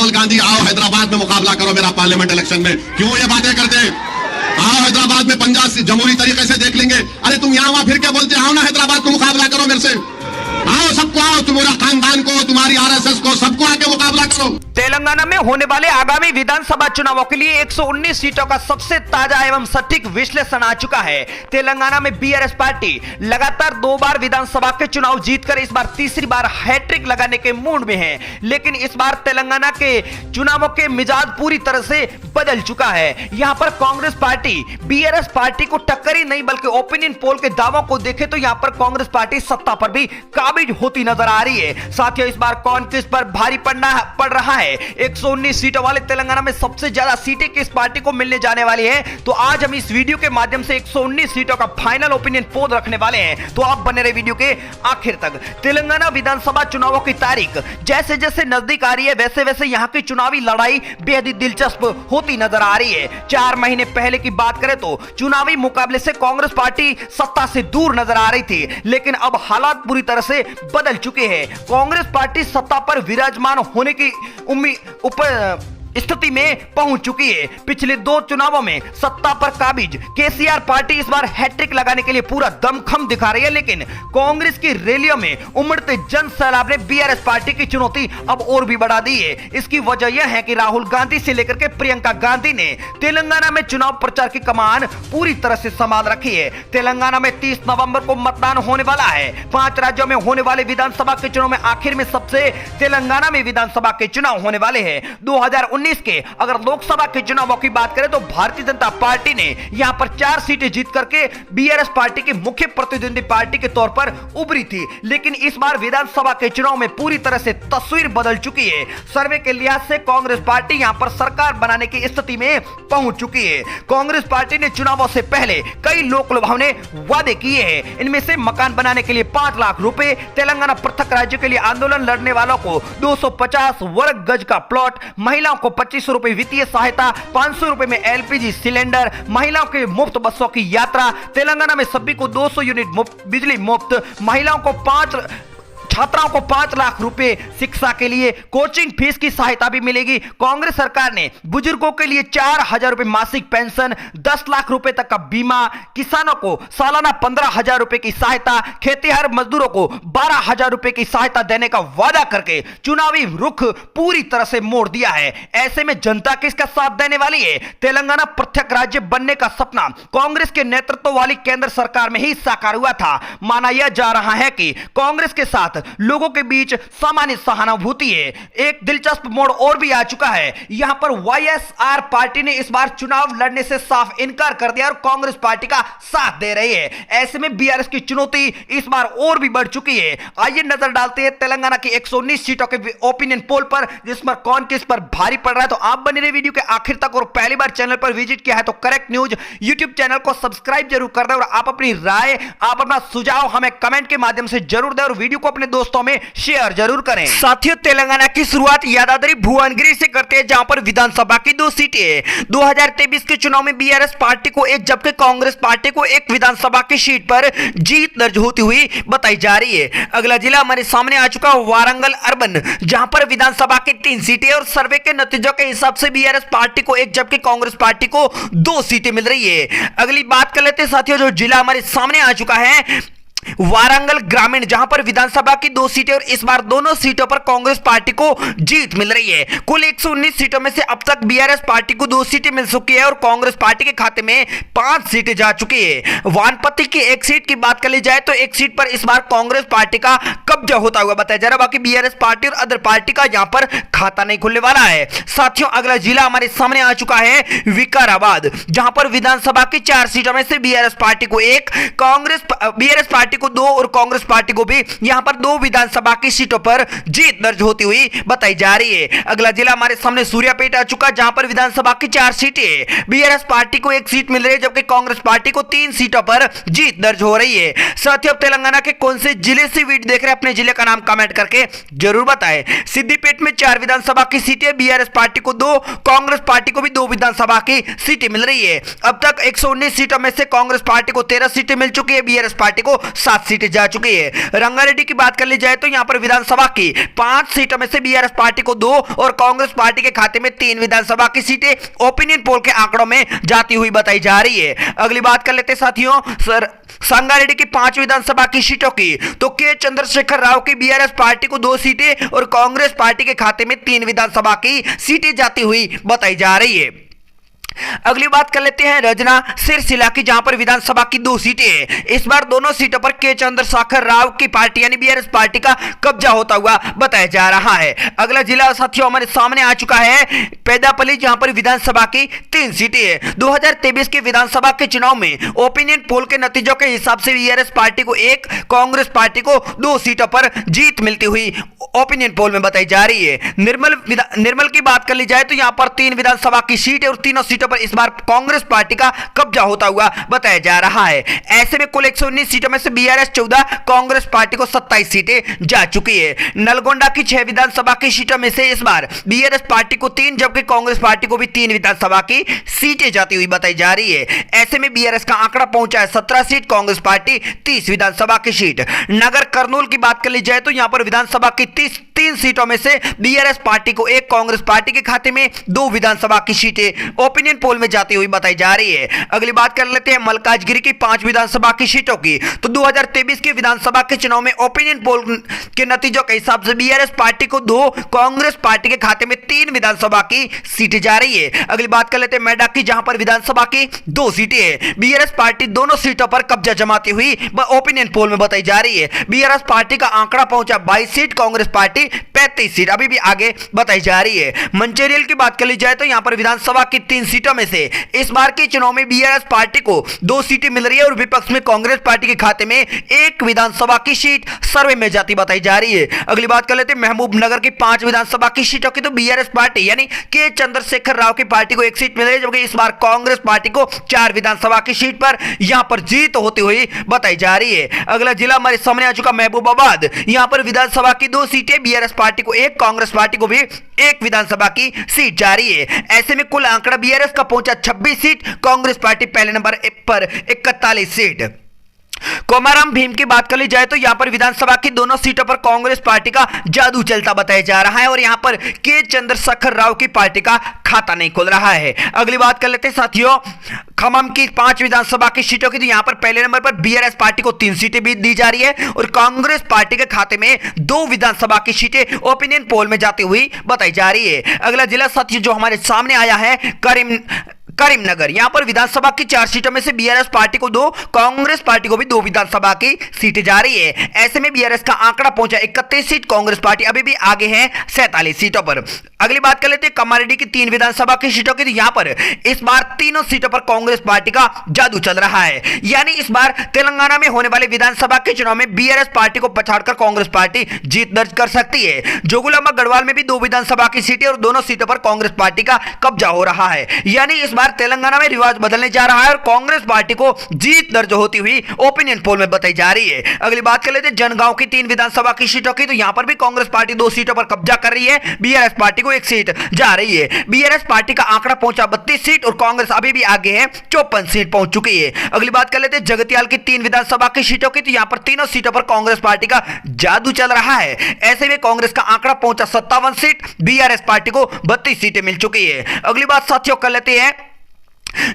राहुल गांधी आओ हैदराबाद में मुकाबला करो मेरा पार्लियामेंट इलेक्शन में, क्यों ये बातें करते? आओ हैदराबाद में पंजाब से जमहूरी तरीके से देख लेंगे। अरे तुम यहाँ वहां फिर क्या बोलते? आओ ना हैदराबाद को मुकाबला करो मेरे से, आओ सबको, आओ तुम्हारा खानदान को, तुम्हारी आरएसएस को, सबको आके मुकाबला करो। तेलंगाना में होने वाले आगामी विधानसभा चुनावों के लिए 119 सीटों का सबसे ताजा एवं सटीक विश्लेषण आ चुका है। तेलंगाना में बीआरएस पार्टी लगातार 2 बार विधानसभा के चुनाव जीतकर इस बार तीसरी बार हैट्रिक लगाने के मूड में है, लेकिन इस बार तेलंगाना के चुनावों के मिजाज पूरी तरह से बदल चुका है। यहां पर कांग्रेस पार्टी बीआरएस पार्टी को टक्कर ही नहीं बल्कि ओपिनियन पोल के दावों को देखें तो यहां पर कांग्रेस पार्टी सत्ता पर भी काबिज होती नजर आ रही है। साथियों, इस बार कौन किस पर भारी पड़ रहा है? 119 सीटों वाले तेलंगाना में सबसे ज्यादा सीटें किस पार्टी को मिलने जाने वाली है? तो आज हम इस वीडियो के माध्यम से 119 सीटों का फाइनल ओपिनियन पोल रखने वाले हैं, तो आप बने रहे वीडियो के आखिर तक। तेलंगाना विधानसभा चुनावों की तारीख जैसे जैसे नजदीक आ रही है वैसे वैसे यहां की चुनावी लड़ाई बेहद ही दिलचस्प होती नजर आ रही है। 4 महीने पहले की बात करें तो चुनावी मुकाबले से कांग्रेस पार्टी सत्ता से दूर नजर आ रही थी, लेकिन अब हालात पूरी तरह से बदल चुके हैं। कांग्रेस पार्टी सत्ता पर विराजमान होने की स्थिति में पहुंच चुकी है। पिछले 2 चुनावों में सत्ता पर काबिज केसीआर पार्टी इस बार हैट्रिक लगाने के लिए पूरा दमखम दिखा रही है, लेकिन कांग्रेस की रैलियों में उमड़ते जन सैलाब ने बीआरएस पार्टी की चुनौती अब और भी बढ़ा दी है। इसकी वजह यह है कि राहुल गांधी से लेकर के प्रियंका गांधी ने तेलंगाना में चुनाव प्रचार की कमान पूरी तरह से संभाल रखी है। तेलंगाना में 30 नवंबर को मतदान होने वाला है। 5 राज्यों में होने वाले विधानसभा के चुनाव में आखिर में सबसे तेलंगाना में विधानसभा के चुनाव होने वाले हैं। 2019 के अगर लोकसभा के चुनावों की बात करें तो भारतीय जनता पार्टी ने यहां पर 4 सीटें जीत करके बीआरएस पार्टी की मुख्य प्रतिद्वंदी पार्टी के तौर पर उभरी थी, लेकिन इस बार विधानसभा के चुनाव में पूरी तरह से तस्वीर बदल चुकी है। सर्वे के लिहाज से कांग्रेस पार्टी यहां पर सरकार बनाने की स्थिति में पहुंच चुकी है। कांग्रेस पार्टी ने चुनावों से पहले कई लोक लुभावने वादे किए हैं। इनमें से मकान बनाने के लिए 5 लाख रुपए, तेलंगाना पृथक राज्य के लिए आंदोलन लड़ने वालों को 250 वर्ग गज का प्लॉट, महिलाओं को 2500 रुपए वित्तीय सहायता, 500 रुपए में एलपीजी सिलेंडर, महिलाओं के मुफ्त बसों की यात्रा, तेलंगाना में सभी को 200 यूनिट बिजली मुफ्त, महिलाओं को छात्राओं को 5 लाख रुपए शिक्षा के लिए, कोचिंग फीस की सहायता भी मिलेगी। कांग्रेस सरकार ने बुजुर्गों के लिए 4000 रुपए मासिक पेंशन, 10 लाख रुपए तक का बीमा, किसानों को सालाना 15000 रुपए की सहायता, खेतीहर मजदूरों को 12000 रुपए की सहायता देने का वादा करके चुनावी रुख पूरी तरह से मोड़ दिया है। ऐसे में जनता किसका साथ देने वाली है? तेलंगाना पृथक राज्य बनने का सपना कांग्रेस के नेतृत्व वाली केंद्र सरकार में ही साकार हुआ था। माना यह जा रहा है कि कांग्रेस के साथ लोगों के बीच सामान्य सहानुभूति है। एक दिलचस्प मोड़ और भी आ चुका है। यहां पर वाईएसआर पार्टी ने इस बार चुनाव लड़ने से साफ इनकार कर दिया और कांग्रेस पार्टी का साथ दे रही है। ऐसे में बीआरएस की चुनौती इस बार और भी बढ़ चुकी है। आइए नजर डालते हैं तेलंगाना की 119 सीटों के ओपिनियन पोल पर, जिस पर कौन किस पर भारी पड़ रहा है। तो आप बने रहे वीडियो के आखिर तक, और पहली बार चैनल पर विजिट किया है तो करेक्ट न्यूज यूट्यूब चैनल को सब्सक्राइब जरूर कर दें, और आप अपनी राय, आप अपना सुझाव हमें कमेंट के माध्यम से जरूर दें, और वीडियो को अपने दोस्तों में शेयर जरूर करें। साथियों, तेलंगाना की शुरुआत यादाद्री भुवनगिरी से करते हैं, जहां पर विधानसभा की 2 सीटें हैं। 2023 के चुनाव में बीआरएस पार्टी को 1 जबकि कांग्रेस पार्टी को 1 विधानसभा की सीट पर जीत दर्ज होती हुई बताई जा रही है। अगला जिला हमारे सामने आ चुका वारंगल अर्बन, जहां पर विधानसभा की 3 सीटें, और सर्वे के नतीजों के हिसाब से बीआरएस पार्टी को 1 जबकि कांग्रेस पार्टी को 2 सीटें मिल रही है। अगली बात कर लेते हैं साथियों, जो जिला हमारे सामने आ चुका है वारंगल ग्रामीण, जहां पर विधानसभा की 2 सीटें, और इस बार दोनों सीटों पर कांग्रेस पार्टी को जीत मिल रही है। कुल 119 सीटों में से अब तक बीआरएस पार्टी को 2 सीटें मिल चुकी है और कांग्रेस पार्टी के खाते में 5 सीटें जा चुकी है। वानपति की 1 सीट की बात कर ली जाए तो 1 सीट पर इस बार कांग्रेस पार्टी का कब्जा होता हुआ बताया जा रहा है। बाकी बीआरएस पार्टी और अदर पार्टी का यहां पर खाता नहीं खुलने वाला है। साथियों, अगला जिला हमारे सामने आ चुका है विकाराबाद, जहां पर विधानसभा की 4 सीटों में से बीआरएस पार्टी को 1, बीआरएस पार्टी को 2 और कांग्रेस पार्टी को भी यहां पर 2 विधानसभा की सीटों पर जीत दर्ज होती हुई बताई जा रही है। अगला जिला हमारे सामने सूर्यापेट आ चुका, जहां पर विधानसभा की 4 सीटें, बीआरएस पार्टी को 1 सीट मिल रही है जबकि कांग्रेस पार्टी को 3 सीटों पर जीत दर्ज हो रही है। साथियों, तेलंगाना के कौन से जिले से वीडियो देख रहे हैं अपने जिले का नाम कमेंट करके जरूर बताएं। सिद्दीपेट में 4 विधानसभा की सीटें, बीआरएस पार्टी को 2, कांग्रेस पार्टी को भी 2 विधानसभा की सीटें मिल रही है। अब तक 119 सीटों में से कांग्रेस पार्टी को 13 सीटें मिल चुकी है, बीआरएस पार्टी को 7 सीटें जा चुकी है। रंगारेड्डी की बात कर ली जाए तो यहां पर विधानसभा की 5 सीटों में से बीआरएस पार्टी को 2 और कांग्रेस पार्टी के खाते में 3 विधानसभा की सीटें ओपिनियन पोल के आंकड़ों में जाती हुई बताई जा रही है। अगली बात कर लेते साथियों संगारेड्डी की 5 विधानसभा की सीटों की, तो के चंद्रशेखर राव की बीआरएस पार्टी को 2 सीटें और कांग्रेस पार्टी के खाते में 3 विधानसभा की सीटें जाती हुई बताई जा रही है। अगली बात कर लेते हैं रजना सिरसिला की, जहां पर विधानसभा की 2 सीटें हैं। इस बार दोनों सीटों पर के चंद्रशेखर राव की पार्टी यानी बीआरएस पार्टी का कब्जा होता हुआ बताया जा रहा है। अगला जिला साथियों हमारे सामने आ चुका है पेदापल्ली, जहां पर विधानसभा की 3 सीटें हैं। 2023 के विधानसभा के चुनाव में ओपिनियन पोल के नतीजों के हिसाब से बीआरएस पार्टी को 1, कांग्रेस पार्टी को 2 सीटों पर जीत मिलती हुई ओपिनियन पोल में बताई जा रही है। निर्मल की बात कर ली जाए तो यहां पर 3 विधानसभा की सीट और तीनों सीटों पर इस बार कांग्रेस पार्टी का कब्जा होता हुआ बताया जा रहा है। ऐसे में कुल 119 सीटों में से बीआरएस 14, कांग्रेस पार्टी को 27 सीटें जा चुकी है। नलगोंडा की 6 विधानसभा की सीटों में से इस बार बीआरएस पार्टी को 3 जबकि कांग्रेस पार्टी को भी 3 विधानसभा की सीटें जाती हुई बताई जा रही है। ऐसे में बीआरएस का आंकड़ा पहुंचा है 17 सीट, कांग्रेस पार्टी 30 विधानसभा की सीट। नगर कर्नूल की बात कर ली जाए तो यहां पर विधानसभा की 3 सीटों में से बीआरएस पार्टी को 1, कांग्रेस पार्टी के खाते में 2 विधानसभा की सीटें ओपिनियन पोल में जाती हुई बताई जा रही है। अगली बात कर लेते हैं मल्काजगिरी की 5 विधानसभा की सीटों की, तो 2023 के विधानसभा के चुनाव में ओपिनियन पोल के नतीजों के हिसाब से बीआरएस पार्टी को 2, कांग्रेस पार्टी के खाते में 3 विधानसभा की सीटें जा रही है। अगली बात कर लेते हैं मेडा की, जहां पर विधानसभा की 2 सीटें हैं। बीआरएस पार्टी दोनों सीटों पर कब्जा जमाती हुई ओपिनियन पोल में बताई जा रही है। बीआरएस पार्टी का आंकड़ा पहुंचा 22 सीट, कांग्रेस पार्टी 35 सीट अभी भी आगे बताई जा रही है। मंचेरियल की बात कर ली जाए तो यहां पर विधानसभा की 3 सीटों में से इस बार के चुनाव में बीआरएस पार्टी को 2 सीटें मिल रही है और विपक्ष में कांग्रेस पार्टी के खाते में 1 विधानसभा की सीट सर्वे में जाती बताई जा रही है। अगली बात कर लेते हैं महबूबनगर की 5 विधानसभा की सीटों की, तो बीआरएस पार्टी यानी के चंद्रशेखर राव की पार्टी को 1 सीट मिल रही है, जबकि इस बार कांग्रेस पार्टी को 4 विधानसभा की सीट पर यहां पर जीत होती हुई बताई जा रही है। अगला जिला हमारे सामने आ चुका महबूबाबाद, यहां पर विधानसभा की 2 सीटें, बीआरएस पार्टी को 1, कांग्रेस पार्टी को भी 1 विधानसभा की सीट जा रही है। ऐसे में कुल आंकड़ा बीआरएस का पहुंचा 26 सीट, कांग्रेस पार्टी पहले नंबर पर 41 सीट। कोमाराम भीम की बात कर ली जाए तो यहां पर विधानसभा की दोनों सीटों पर कांग्रेस पार्टी का जादू चलता बताया जा रहा है और यहां पर के चंद्रशेखर राव की पार्टी का खाता नहीं खुल रहा है। अगली बात कर लेते हैं साथियों खम्मम की 5 विधानसभा की सीटों की, तो यहां पर पहले नंबर पर बीआरएस पार्टी को 3 सीटें भी दी जा रही है और कांग्रेस पार्टी के खाते में 2 विधानसभा की सीटें ओपिनियन पोल में जाती हुई बताई जा रही है। अगला जिला साथियों जो हमारे सामने आया है करीमनगर, यहां पर विधानसभा की 4 सीटों में से बीआरएस पार्टी को 2, कांग्रेस पार्टी को भी 2 विधानसभा की सीटें जा रही है। ऐसे में बीआरएस का आंकड़ा पहुंचा 31 सीट, कांग्रेस पार्टी अभी भी आगे है 47 सीटों पर। अगली बात कर लेते हैं कमारेड्डी की 3 विधानसभा की सीटों की, तो यहां पर इस बार तीनों सीटों पर कांग्रेस पार्टी का जादू चल रहा है, यानी इस बार तेलंगाना में होने वाले विधानसभा के चुनाव में बीआरएस पार्टी को पछाड़कर कांग्रेस पार्टी जीत दर्ज कर सकती है। जोगुलांबा गढ़वाल में भी 2 विधानसभा की सीटें और दोनों सीटों पर कांग्रेस पार्टी का कब्जा हो रहा है, यानी इस बार तेलंगाना में रिवाज बदलने जा रहा है और कांग्रेस पार्टी को जीत दर्ज होती हुई ओपिनियन पोल में बताई जा रही है। अगली बात कर लेते हैं जनगांव की 3 विधानसभा की सीटों की, तो यहां पर भी कांग्रेस पार्टी 2 सीटों पर कब्जा कर रही है, बीआरएस पार्टी को 1 सीट जा रही है। बीआरएस पार्टी का आंकड़ा पहुंचा 32 सीट और कांग्रेस अभी भी आगे है 54 सीट पहुंच चुकी है। अगली बात कर लेते हैं जगतियाल की 3 विधानसभा की सीटों की, तो यहां पर तीनों सीटों पर कांग्रेस पार्टी का जादू चल रहा है। ऐसे में कांग्रेस का आंकड़ा पहुंचा 57 सीट, बीआरएस पार्टी को 32 सीटें मिल चुकी है। अगली बात साथियों कर लेते हैं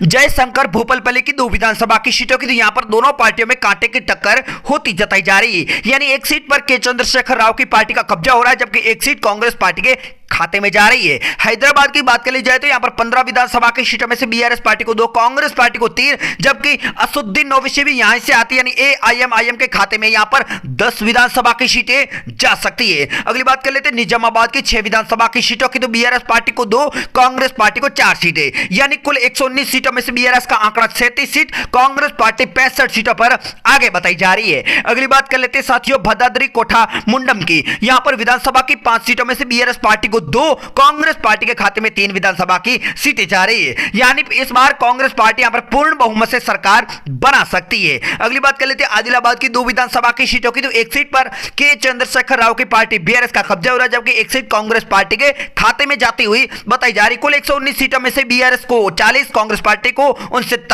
जयशंकर भूपालपल्ली की 2 विधानसभा की सीटों की, तो यहां पर दोनों पार्टियों में कांटे की टक्कर होती जताई जा रही है, यानी 1 सीट पर के चंद्रशेखर राव की पार्टी का कब्जा हो रहा है, जबकि 1 सीट कांग्रेस पार्टी के खाते में जा रही है। हैदराबाद की बात कर ली जाए तो यहां पर 15 विधानसभा की सीटों में से बीआरएस पार्टी को 2, कांग्रेस पार्टी को 3, जबकि असुद्दीन ओवैसी भी यहां से आती है, यानी एआईएमआईएम के खाते में यहां पर 10 विधानसभा की सीटें जा सकती है। अगली बात कर लेते हैं निजामाबाद की 6 विधानसभा की सीटों की, तो बीआरएस पार्टी को 2, कांग्रेस पार्टी को 4 सीटें, यानी कुल 119 सीटों में से बीआरएस का आंकड़ा 37 सीट, कांग्रेस पार्टी 65 सीटों पर आगे बताई जा रही है। अगली बात कर लेते हैं साथियों भद्राद्री कोठा मुंडम की, यहां पर विधानसभा की 5 सीटों में से बीआरएस पार्टी को 2, कांग्रेस पार्टी के खाते में 3 विधानसभा की सीटें जा रही है, यानी इस बार कांग्रेस पार्टी यहां पर पूर्ण बहुमत से सरकार बना सकती है। अगली बात कर लेते हैं आदिलाबाद की 2 विधानसभा की सीटों की, तो 1 सीट पर के चंद्रशेखर राव की पार्टी बीआरएस का कब्जा हो रहा है, जबकि 1 सीट कांग्रेस पार्टी के खाते में जाती हुई बताई जा रही। कुल 119 सीटों में से बीआरएस को 40, कांग्रेस पार्टी को 69